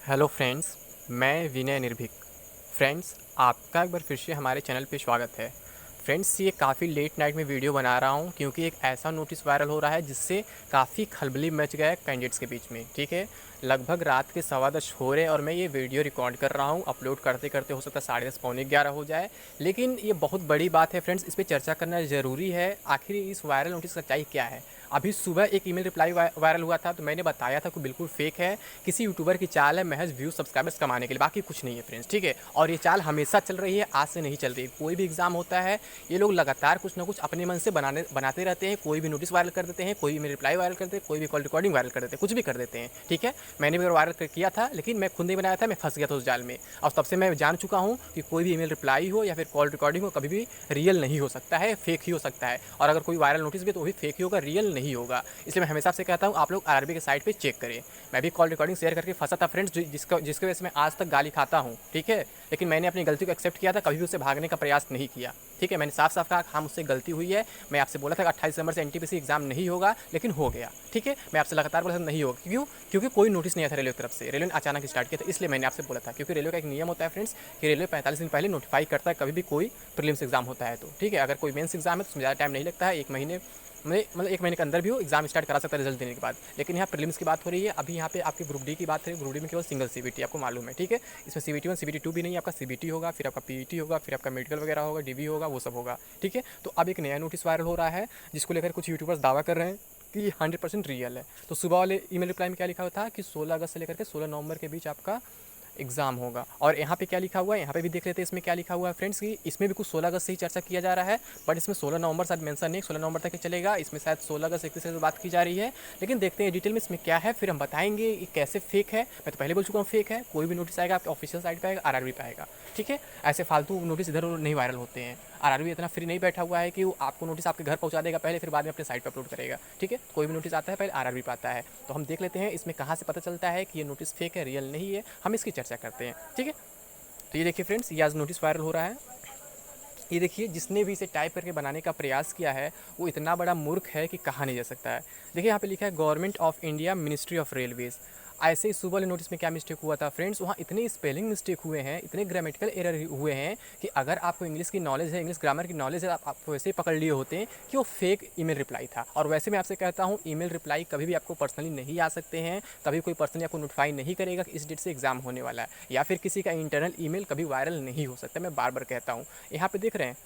Hello friends, मैं विनय निर्भीक। Friends, आपका एक बार फिर से हमारे चैनल पे स्वागत है। फ्रेंड्स, ये काफ़ी लेट नाइट में वीडियो बना रहा हूँ क्योंकि एक ऐसा नोटिस वायरल हो रहा है जिससे काफ़ी खलबली मच गया है कैंडिडेट्स के बीच में। ठीक है, लगभग रात के 10:15 हो रहे हैं और मैं ये वीडियो रिकॉर्ड कर रहा हूँ। अपलोड करते करते हो सकता है 10:30 पौने 11 हो जाए, लेकिन ये बहुत बड़ी बात है फ्रेंड्स, इस पर चर्चा करना ज़रूरी है। आखिर इस वायरल नोटिस की सच्चाई क्या है? अभी सुबह एक ईमेल रिप्लाई वायरल हुआ था, तो मैंने बताया था कि बिल्कुल फेक है, किसी यूट्यूबर की चाल है महज व्यू सब्सक्राइबर्स कमाने के लिए, बाकी कुछ नहीं है फ्रेंड्स। ठीक है, और ये चाल हमेशा चल रही है, आज से नहीं चल रही है। कोई भी एग्जाम होता है, ये लोग लगातार कुछ ना कुछ अपने मन से बनाते रहते हैं। कोई भी नोटिस वायरल कर देते हैं, कोई भी मेरे रिप्लाई वायरल कर देते हैं, कोई भी कॉल रिकॉर्डिंग वायरल कर देते हैं, कुछ भी कर देते हैं। ठीक है, मैंने भी वायरल किया था, लेकिन मैं खुद नहीं बनाया था, मैं फंस गया था उस जाल में। और तब से मैं जान चुका हूँ कि कोई भी ईमेल रिप्लाई हो या फिर कॉल रिकॉर्डिंग हो, कभी भी रियल नहीं हो सकता है, फेक ही हो सकता है। और अगर कोई वायरल नोटिस भी तो वो भी फेक ही होगा, रियल नहीं होगा। इसलिए मैं हमेशा से कहता हूँ आप लोग आरआरबी के साइट पे चेक करें। मैं भी कॉल रिकॉर्डिंग शेयर करके फंसा था फ्रेंड्स, जिसके वजह से मैं आज तक गाली खाता हूँ। ठीक है, लेकिन मैंने अपनी गलती को एक्सेप्ट किया था, कभी भी उससे भागने का प्रयास नहीं किया। ठीक है, मैंने साफ साफ कहा हाँ मुझसे गलती हुई है। मैं आपसे बोला था कि 28 दिसंबर से एनटीपीसी एग्जाम नहीं होगा, लेकिन हो गया। ठीक है, मैं आपसे लगातार बोला था नहीं होगा। क्यों? क्योंकि कोई नोटिस नहीं आया था रेलवे की तरफ से, रेलवे ने अचानक स्टार्ट किया था, इसलिए मैंने आपसे बोला था। क्योंकि रेलवे का एक नियम होता है फ्रेंड्स कि रेलवे 45 दिन पहले नोटिफाई करता है कभी भी कोई प्रीलिम्स एग्जाम होता है तो। ठीक है, अगर कोई मेंस एग्जाम है तो उसमें ज़्यादा टाइम नहीं लगता है, 1 महीने में, मतलब 1 महीने के अंदर भी हो एग्जाम स्टार्ट करा सकता है रिजल्ट देने के बाद। लेकिन यहाँ प्रीलिम्स की बात हो रही है, अभी यहाँ पे आपकी ग्रुप डी की बात है। ग्रुप डी में केवल सिंगल सीबीटी आपको मालूम है। ठीक है, इसमें सीबीटी 1 सीबीटी 2 भी नहीं है, आपका सीबीटी होगा, फिर आपका पीईटी होगा, फिर आपका मेडिकल वगैरह होगा, डीवी होगा, वो सब होगा। ठीक है, तो अब एक नया नोटिस वायरल हो रहा है जिसको लेकर कुछ यूट्यूबर्स दावा कर रहे हैं कि 100% रियल है। तो सुबह वाले ईमेल रिप्लाई में क्या लिखा हुआ था कि 16 अगस्त से लेकर के 16 नवंबर के बीच आपका एग्जाम होगा। और यहाँ पे क्या लिखा हुआ है, यहाँ पे भी देख लेते हैं इसमें क्या लिखा हुआ है फ्रेंड्स कि इसमें भी कुछ 16 अगस्त से ही चर्चा किया जा रहा है, बट इसमें 16 नवंबर शायद मेंशन नहीं, 16 नवंबर तक ही चलेगा। इसमें शायद 16 अगस्त 31 से बात की जा रही है, लेकिन देखते हैं डिटेल में इसमें क्या है, फिर हम बताएंगे ये कैसे फेक है। मैं तो पहले बोल चुका हूँ फेक है। कोई भी नोटिस आएगा आपके ऑफिशियल साइट पर आएगा, आरआरबी पे आएगा। ठीक है, ऐसे फालतू नोटिस इधर उधर नहीं वायरल होते हैं। आरआरबी इतना फ्री नहीं बैठा हुआ है कि वो आपको नोटिस आपके घर पहुंचा देगा पहले, फिर बाद में अपने साइट पर अपलोड करेगा। ठीक है, कोई भी नोटिस आता है पहले आरआरबी पे आता है। तो हम देख लेते हैं इसमें कहाँ से पता चलता है कि ये नोटिस फेक है, रियल नहीं है, हम इसकी चर्चा करते हैं। ठीक है, तो ये देखिए फ्रेंड्स, ये आज नोटिस वायरल हो रहा है। ये देखिए, जिसने भी इसे टाइप करके बनाने का प्रयास किया है वो इतना बड़ा मूर्ख है कि कहा नहीं जा सकता है। देखिए यहाँ पे लिखा है government of India ministry of Railways. ऐसे ही सुबह वाले नोटिस में क्या मिस्टेक हुआ था फ्रेंड्स, वहाँ इतने स्पेलिंग मिस्टेक हुए हैं, इतने ग्रामेटिकल एरर हुए हैं कि अगर आपको इंग्लिश की नॉलेज है, इंग्लिश ग्रामर की नॉलेज है, आप वैसे ही पकड़ लिए होते हैं कि वो फेक ईमेल रिप्लाई था। और वैसे मैं आपसे कहता हूँ ईमेल रिप्लाई कभी भी आपको पर्सनली नहीं आ सकते हैं, कभी कोई पर्सनली आपको नोटिफाई नहीं करेगा कि इस डेट से एग्जाम होने वाला है, या फिर किसी का इंटरनल ईमेल कभी वायरल नहीं हो सकता। मैं बार बार कहता हूँ। यहाँ पे देख रहे हैं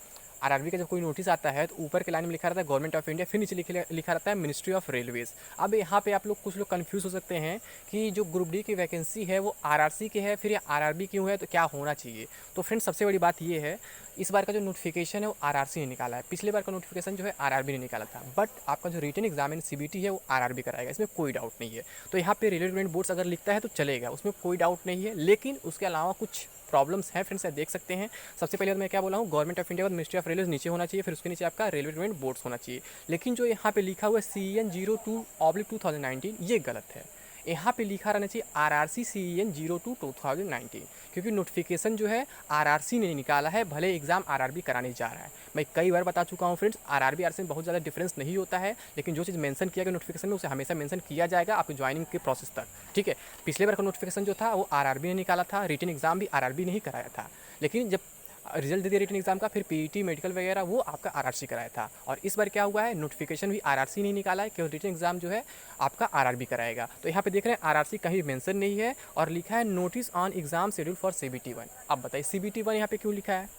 आरआरबी का जब कोई नोटिस आता है तो ऊपर के लाइन में लिखा रहता है गवर्नमेंट ऑफ इंडिया, फिर नीचे लिखा रहता है मिनिस्ट्री ऑफ रेलवेज़। अब यहाँ पे आप लोग कुछ लोग कंफ्यूज हो सकते हैं कि जो ग्रुप डी की वैकेंसी है वो आरआरसी की है, फिर ये आरआरबी क्यों है, तो क्या होना चाहिए। तो फ्रेंड्स, सबसे बड़ी बात ये है, इस बार का जो नोटिफिकेशन है वो आरआरसी ने निकाला है, पिछले बार का नोटिफिकेशन जो है आरआरबी ने निकाला था। बट आपका जो रिटन एग्जाम है सीबीटी है वो आरआरबी कराएगा, इसमें कोई डाउट नहीं है। तो यहाँ पे रेलवे गवर्नमेंट बोर्ड्स अगर लिखता है तो चलेगा, उसमें कोई डाउट नहीं है। लेकिन उसके अलावा कुछ प्रॉब्लम्स हैं फ्रेंड्स, देख सकते हैं। सबसे पहले मैं क्या बोला हूँ, गवर्नमेंट ऑफ इंडिया और मिनिस्ट्री ऑफ रेलवे नीचे होना चाहिए, फिर उसके नीचे आपका रेलवे गवर्नमेंट बोर्ड्स होना चाहिए। लेकिन जो यहाँ पे लिखा हुआ है CN02/2019 ये गलत है। यहाँ पे लिखा रहना चाहिए RRC CN02/2019, क्योंकि नोटिफिकेशन जो है आरआरसी ने निकाला है, भले एग्जाम आरआरबी कराने जा रहा है। मैं कई बार बता चुका हूँ फ्रेंड्स, आरआरबी आरआरसी में बहुत ज़्यादा डिफरेंस नहीं होता है, लेकिन जो चीज़ मेंशन किया गया नोटिफिकेशन में उसे हमेशा मेंशन किया जाएगा आपकी ज्वाइनिंग के प्रोसेस तक। ठीक है, पिछले बार का नोटिफिकेशन जो था वो आरआरबी ने निकाला था, रिटन एग्जाम भी आरआरबी ने ही कराया था, लेकिन जब रिजल्ट दे दिया रिटन एग्जाम का, फिर पीईटी मेडिकल वगैरह वो आपका आरआरसी कराया था। और इस बार क्या हुआ है, नोटिफिकेशन भी आरआरसी नहीं निकाला है, केवल रिटन एग्जाम जो है आपका आरआरबी कराएगा। तो यहाँ पे देख रहे हैं आरआरसी कहीं मेंशन नहीं है और लिखा है notice on exam schedule for CBT 1। अब बताइए सीबीटी 1 यहाँ पे क्यों लिखा है,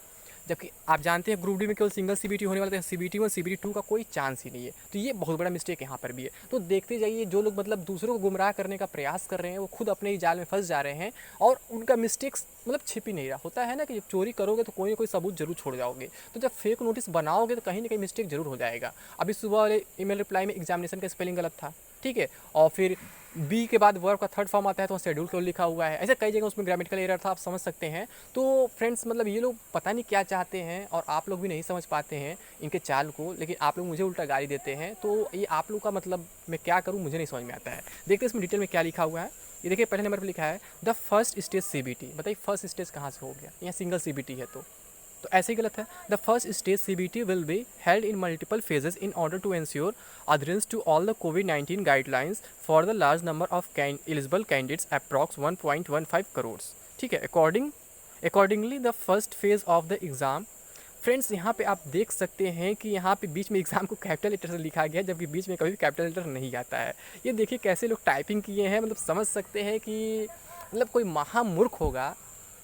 जबकि आप जानते हैं ग्रुप डी में केवल सिंगल सीबीटी होने वाला है, सीबीटी 1 सीबीटी 2 का कोई चांस ही नहीं है। तो ये बहुत बड़ा मिस्टेक यहाँ पर भी है। तो देखते जाइए, जो लोग मतलब दूसरों को गुमराह करने का प्रयास कर रहे हैं वो खुद अपने ही जाल में फंस जा रहे हैं, और उनका मिस्टेक्स मतलब छिप ही नहीं रहा। होता है ना कि जब चोरी करोगे तो कोई ना कोई सबूत जरूर छोड़ जाओगे, तो जब फेक नोटिस बनाओगे तो कहीं ना कहीं मिस्टेक जरूर हो जाएगा। अभी सुबह वाले ईमेल रिप्लाई में एग्जामिनेशन का स्पेलिंग गलत था। ठीक है, और फिर बी के बाद वर्ब का थर्ड फॉर्म आता है तो शेड्यूल को लिखा हुआ है, ऐसे कई जगह उसमें ग्रामेटिकल एरर था, आप समझ सकते हैं। तो फ्रेंड्स, मतलब ये लोग पता नहीं क्या चाहते हैं और आप लोग भी नहीं समझ पाते हैं इनके चाल को, लेकिन आप लोग मुझे उल्टा गाली देते हैं। तो ये आप लोग का मतलब मैं क्या करूँ, मुझे नहीं समझ में आता है। देखते हैं इसमें डिटेल में क्या लिखा हुआ है। ये देखिए, पहले नंबर पर लिखा है द फर्स्ट स्टेज सीबीटी। बताइए फर्स्ट स्टेज कहाँ से हो गया, यहाँ सिंगल सीबीटी है। तो तो ऐसे ही गलत है। The first stage CBT will be held in multiple phases in order to ensure adherence to all the COVID-19 guidelines for the large number of eligible candidates approx 1.15 crores। ठीक है, accordingly the first phase of the exam. Friends यहाँ पे आप देख सकते हैं कि यहाँ पे बीच में एग्ज़ाम को कैपिटल लेटर से लिखा गया है, जबकि बीच में कभी भी कैपिटल लेटर नहीं आता है। ये देखिए कैसे लोग टाइपिंग किए हैं, मतलब समझ सकते हैं कि मतलब कोई महामूर्ख होगा।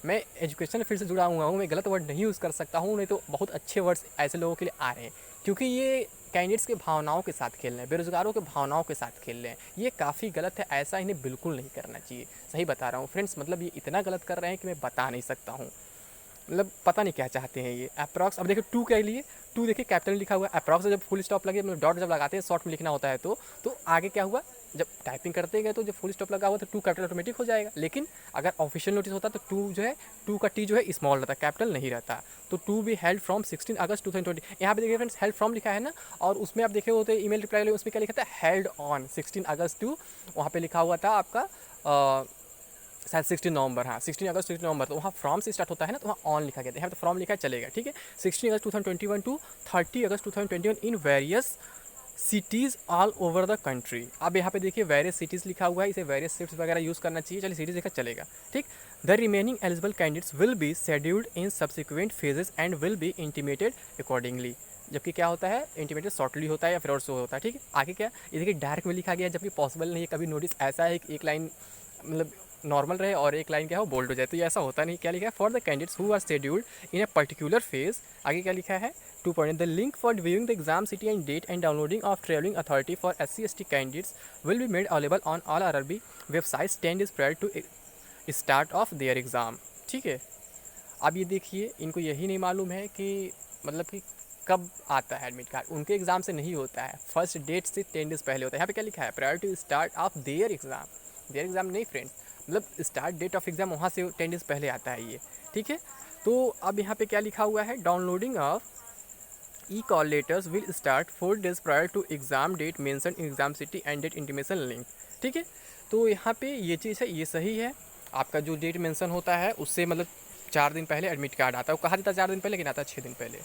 मैं एजुकेशन फील्ड से जुड़ा हुआ हूँ, मैं गलत वर्ड नहीं यूज़ कर सकता हूँ, नहीं तो बहुत अच्छे वर्ड्स ऐसे लोगों के लिए आ रहे हैं, क्योंकि ये कैंडिडेट्स के भावनाओं के साथ खेल रहे हैं, बेरोज़गारों के भावनाओं के साथ खेल रहे हैं। ये काफ़ी गलत है, ऐसा इन्हें बिल्कुल नहीं करना चाहिए। सही बता रहा हूँ फ्रेंड्स, मतलब ये इतना गलत कर रहे हैं कि मैं बता नहीं सकता हूँ। मतलब पता नहीं क्या चाहते हैं ये। अप्रॉक्स, अब देखिए 2 के लिए 2 देखिए कैपिटल लिखा हुआ है। अप्रॉक्स जब फुल स्टॉप लगे, मतलब डॉट जब लगाते हैं शॉर्ट में लिखना होता है तो आगे क्या हुआ, जब टाइपिंग करते गए तो जब फुल स्टॉप लगा हुआ तो 2 कैपिटल ऑटोमेटिक हो जाएगा। लेकिन अगर ऑफिशियल नोटिस होता तो 2 जो है, 2 का टी जो है स्मॉल रहता, कैपिटल नहीं रहता। तो 2 भी हेल्ड फ्रॉम 16 अगस्त 2020। यहाँ पे देखिए फ्रेंड्स, हेल्ड फ्रॉम लिखा है ना, और उसमें आप देखे होते ईमेल रिप्लाई वाले, उसमें क्या लिखा था, हेल्ड ऑन 16 अगस्त टू, वहाँ पे लिखा हुआ था आपका शायद 16 नवंबर, हाँ 16 अगस्त 16 नवंबर। तो वहाँ फ्रॉम से स्टार्ट होता है ना, तो वहाँ ऑन लिखा गया था, यहाँ तो फ्रॉम लिखा है, चलेगा, ठीक है। 16 August 2021 to 30 August 2021 in various cities all over the country. अब यहाँ पे देखिए वेरियस सिटीज़ लिखा हुआ है, इसे वेरियस शिफ्ट्स वगैरह यूज़ करना चाहिए, चलिए सिटीज़ लिखा चलेगा, ठीक। The remaining eligible candidates will be scheduled in subsequent phases and will be intimated accordingly. जबकि क्या होता है, इंटीमेटेड शॉर्टली होता है या फिर और सो होता है, ठीक है। आगे क्या, ये देखिए डायरेक्ट में लिखा गया है, जबकि पॉसिबल नहीं है। कभी नोटिस ऐसा है कि एक लाइन मतलब नॉर्मल रहे और एक लाइन क्या हो बोल्ड हो जाए, तो ये ऐसा होता नहीं। क्या लिखा है, for the candidates who are scheduled in a particular phase. आगे क्या लिखा है, 2 point, the link for viewing the exam city and date and downloading of traveling authority for SC/ST candidates will be made available on all RRB websites 10 days prior to start of their exam। ठीक है। अब ये देखिए, इनको यही नहीं मालूम है कि मतलब कि कब आता है एडमिट कार्ड, उनके एग्ज़ाम से नहीं होता है, फर्स्ट डेट से 10 डेज़ पहले होता है। यहाँ पे क्या लिखा है, prior to start of their exam. Their exam नहीं फ्रेंड्स, मतलब स्टार्ट डेट ऑफ एग्ज़ाम वहाँ से 10 डेज़ पहले आता है ये, ठीक है। तो अब यहाँ पे क्या लिखा हुआ है, downloading of e call letters will start 4 days prior to exam date mention in exam city and date intimation link, ठीक है। तो यहाँ पे ये चीज़ है, ये सही है। आपका जो डेट मेंशन होता है उससे मतलब 4 दिन पहले एडमिट कार्ड आता है। वो कहा देता है 4 दिन पहले, लेकिन आता है 6 दिन पहले।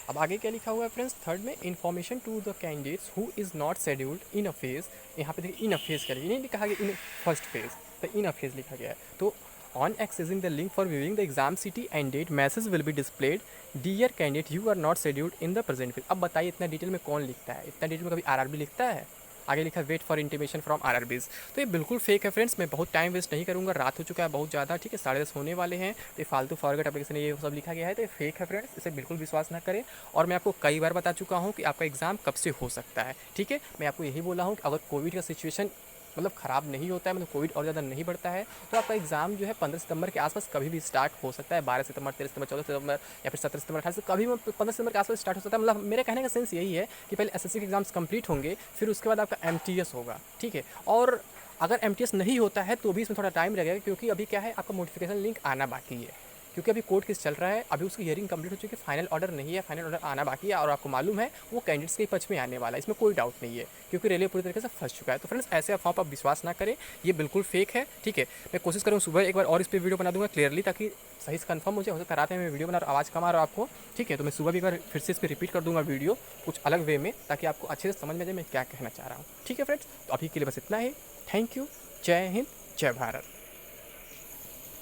अब आगे क्या लिखा हुआ है फ्रेंड्स, थर्ड में, information to the candidates who is not scheduled in a phase. यहाँ पे देखिए इन अ फेज़ क्या, नहीं लिखा गया इन फर्स्ट फेज़, तो इन अ फेज़ लिखा गया है। तो on accessing the link for viewing the exam city and date message will be displayed, dear candidate you are not scheduled in the present phase. अब बताइए इतना डिटेल में कौन लिखता है, इतना डिटेल में कभी आरआरबी लिखता है। आगे लिखा wait for intimation from RRBs. तो ये बिल्कुल फेक है फ्रेंड्स, मैं बहुत टाइम वेस्ट नहीं करूँगा, रात हो चुका है बहुत ज़्यादा, ठीक है, 10:30 होने वाले हैं। तो ये फालतू फॉरगेट एप्लीकेशन ये सब लिखा गया है, तो ये फेक है फ्रेंड्स, इसे बिल्कुल विश्वास ना करें। और मैं आपको कई बार बता चुका हूँ कि आपका एग्ज़ाम कब से हो सकता है, ठीक है। मैं आपको यही बोला हूँ कि अगर कोविड का सिचुएशन मतलब ख़राब नहीं होता है, मतलब कोविड और ज़्यादा नहीं बढ़ता है, तो आपका एग्ज़ाम जो है 15 सितंबर के आसपास कभी भी स्टार्ट हो सकता है। 12 सितंबर, 13 सितंबर, 14 सितंबर या फिर 17 सितंबर, 18 कभी भी 15 सितंबर के आसपास स्टार्ट हो सकता है। मतलब मेरे कहने का सेंस यही है कि पहले एसएससी के एग्ज़ाम्स कंप्लीट होंगे, फिर उसके बाद आपका एमटीएस होगा, ठीक है। और अगर एमटीएस नहीं होता है तो भी इसमें थोड़ा टाइम लगेगा, क्योंकि अभी क्या है, आपका नोटिफिकेशन लिंक आना बाकी है, क्योंकि अभी कोर्ट केस चल रहा है, अभी उसकी हियरिंग कंप्लीट हो चुकी है, फाइनल ऑर्डर नहीं है, फाइनल ऑर्डर आना बाकी है। और आपको मालूम है वो कैंडिडेट्स के पक्ष में आने वाला है, इसमें कोई डाउट नहीं है, क्योंकि रेलवे पूरी तरीके से फंस चुका है। तो फ्रेंड्स ऐसे अफवाह पर आप विश्वास ना करें, ये बिल्कुल फेक है, ठीक है। मैं कोशिश करूँ सुबह एक बार और इस पर वीडियो बना दूंगा क्लियरली, ताकि सही से कंफर्म हो सकता है रात में मैं वीडियो बना रहा आवाज़ कम आ रहा आपको, ठीक है। तो मैं सुबह भी एक बार फिर से इस पर रिपीट कर दूंगा वीडियो कुछ अलग वे में, ताकि आपको अच्छे से समझ में जाए मैं क्या कहना चाह रहा हूँ, ठीक है फ्रेंड्स। तो अभी के लिए बस इतना ही, थैंक यू, जय हिंद, जय भारत।